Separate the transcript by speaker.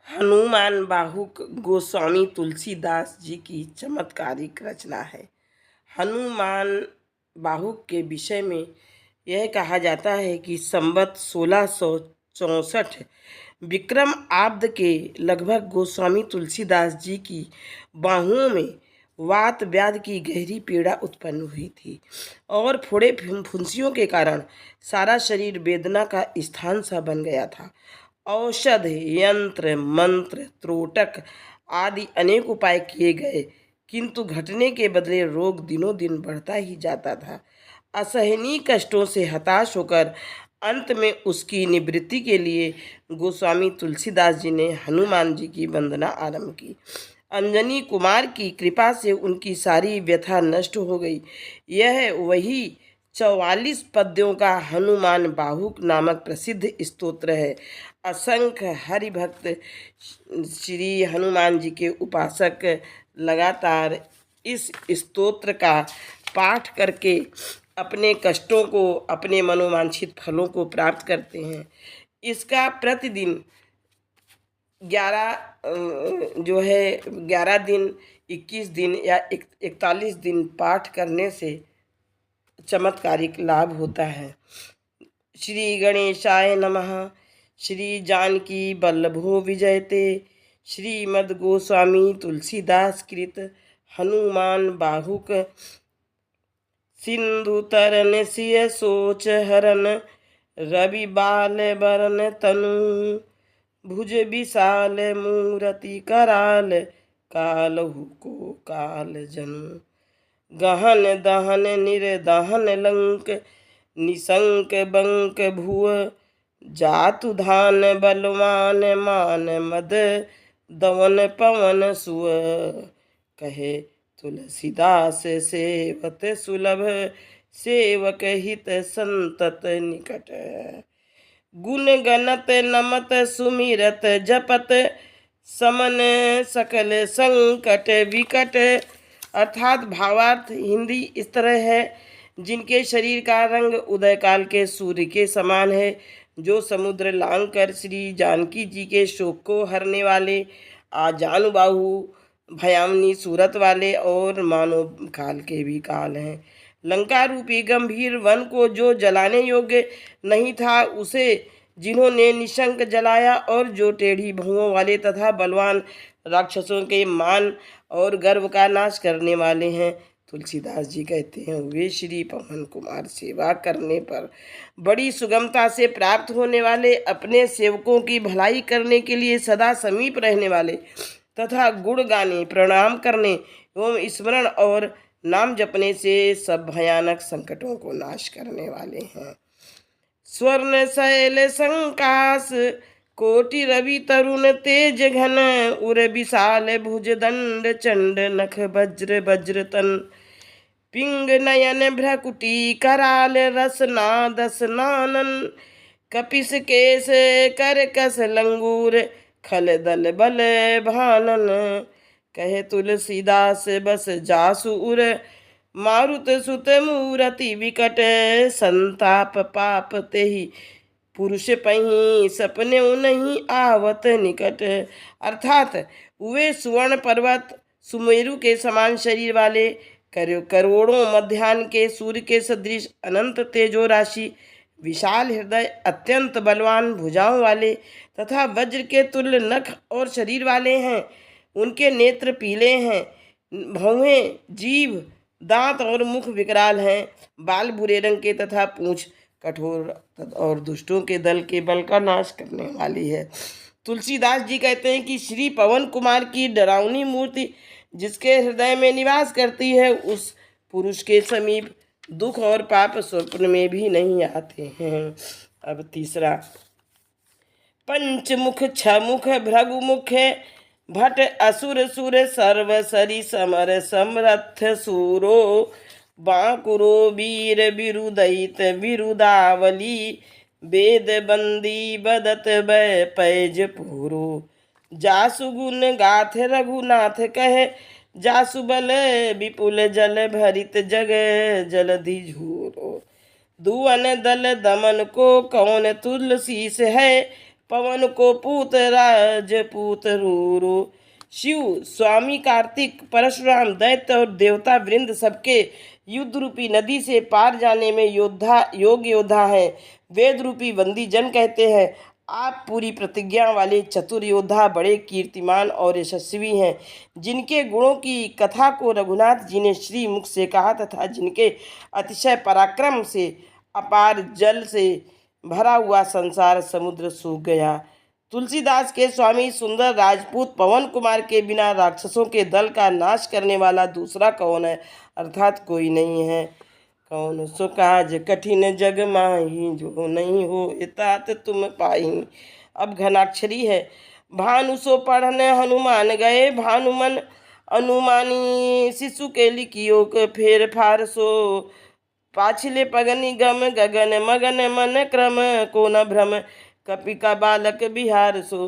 Speaker 1: हनुमान बाहुक गोस्वामी तुलसीदास जी की चमत्कारिक रचना है। हनुमान बाहुक के विषय में यह कहा जाता है कि संवत 1664 विक्रम आब्द के लगभग गोस्वामी तुलसीदास जी की बाहुओं में वात व्याधि की गहरी पीड़ा उत्पन्न हुई थी और फोड़े फुंसियों के कारण सारा शरीर वेदना का स्थान सा बन गया था। औषध यंत्र मंत्र त्रोटक आदि अनेक उपाय किए गए, किंतु घटने के बदले रोग दिनों दिन बढ़ता ही जाता था। असहनीय कष्टों से हताश होकर अंत में उसकी निवृत्ति के लिए गोस्वामी तुलसीदास जी ने हनुमान जी की वंदना आरंभ की। अंजनी कुमार की कृपा से उनकी सारी व्यथा नष्ट हो गई। यह वही 44 पद्यों का हनुमान बाहुक नामक प्रसिद्ध स्तोत्र है। असंख्य हरिभक्त श्री हनुमान जी के उपासक लगातार इस स्तोत्र का पाठ करके अपने कष्टों को, अपने मनोवांछित फलों को प्राप्त करते हैं। इसका प्रतिदिन 11 दिन, 21 दिन या 41 दिन पाठ करने से चमत्कारिक लाभ होता है। श्री गणेशाय नमः। श्री जानकी वल्लभो विजयते। श्रीमद् गोस्वामी तुलसीदास कृत हनुमान बाहुक। सिंधु तरन सिय सोच हरन, रवि बाल बरन तनु। भुज विशाल मूरति कराल, कालहु को काल जनु। गहन दहन निर्दहन लंक, निशंक बंक भुव। जातु धान बलवान मान मद, दवन पवन सुव। कहे तुलसीदास सेवत सुलभ, सेवक हित संतत निकट। गुण गणत नमत सुमिरत जपत, समन सकल संकट विकट। अर्थात भावार्थ हिंदी इस तरह है। जिनके शरीर का रंग उदय काल के सूर्य के समान है, जो समुद्र लांग कर श्री जानकी जी के शोक को हरने वाले, आजानुबाहु भयावनी सूरत वाले और मानव काल के भी काल हैं। लंका रूपी गंभीर वन को जो जलाने योग्य नहीं था, उसे जिन्होंने निशंक जलाया, और जो टेढ़ी भुवों वाले तथा बलवान राक्षसों के मान और गर्व का नाश करने वाले हैं। तुलसीदास जी कहते हैं, वे श्री पवन कुमार सेवा करने पर बड़ी सुगमता से प्राप्त होने वाले, अपने सेवकों की भलाई करने के लिए सदा समीप रहने वाले तथा गुण गाने, प्रणाम करने एवं स्मरण और नाम जपने से सब भयानक संकटों को नाश करने वाले हैं। स्वर्ण शैल संकास, कोटि रवि तरुण तेज घन। उर विशाल भुज दंड चंड, नख वज्र वज्र तन। पिंग नयन भ्रकुटी कराल, रसना दसनानन। कपिस केस कर कस लंगूर, खल दल बल भानन। कहे तुलसीदास बस जासु उर, मारुत सुत मूरति विकट। संताप पाप तेहि पुरुष पही, सपने नहीं आवत निकट। अर्थात वे सुवर्ण पर्वत सुमेरु के समान शरीर वाले, करोड़ों मध्याह्न के सूर्य के सदृश अनंत तेजो राशि, विशाल हृदय, अत्यंत बलवान भुजाओं वाले तथा वज्र के तुल्य नख और शरीर वाले हैं। उनके नेत्र पीले हैं, भौहें, जीभ, दांत और मुख विकराल हैं। बाल भूरे रंग के तथा पूंछ कठोर और दुष्टों के दल के बल का नाश करने वाली है। तुलसीदास जी कहते हैं कि श्री पवन कुमार की डरावनी मूर्ति जिसके हृदय में निवास करती है, उस पुरुष के समीप दुख और पाप स्वप्न में भी नहीं आते हैं। अब तीसरा, पंचमुख छमुख भृगुमुख, भट असुर सुर सर्व सरी समर समरथ सूरो। बांकुरो वीर विरुदैत विरुदावली, वेद बंदी बदत बै पैज पूरो। जासु गुण गाथ रघुनाथ कहे, जासु बल विपुल जल भरित जग जलधि झूरो। दुवन दल दमन को कौन तुलसीस है, पवन को पूत राजपूत रूरो। शिव, स्वामी कार्तिक, परशुराम, दैत्य और देवता वृंद सबके युद्ध रूपी नदी से पार जाने में योग्य योद्धा हैं। वेद रूपी बंदी जन कहते हैं, आप पूरी प्रतिज्ञा वाले चतुर योद्धा, बड़े कीर्तिमान और यशस्वी हैं, जिनके गुणों की कथा को रघुनाथ जी ने श्री मुख से कहा तथा जिनके अतिशय पराक्रम से अपार जल से भरा हुआ संसार समुद्र सूख गया। तुलसीदास के स्वामी सुंदर राजपूत पवन कुमार के बिना राक्षसों के दल का नाश करने वाला दूसरा कौन है, अर्थात कोई नहीं है। कौन सो काज कठिन जग माही, जो नहीं हो तात तुम पाई। अब घनाक्षरी है। भानु सो पढ़ने हनुमान गए, भानुमन अनुमानी शिशु के लिखियो फेर फार सो। पाछले पगनि गम गगन मगन मन क्रम, को न भ्रम कपि का बालक बिहार सो।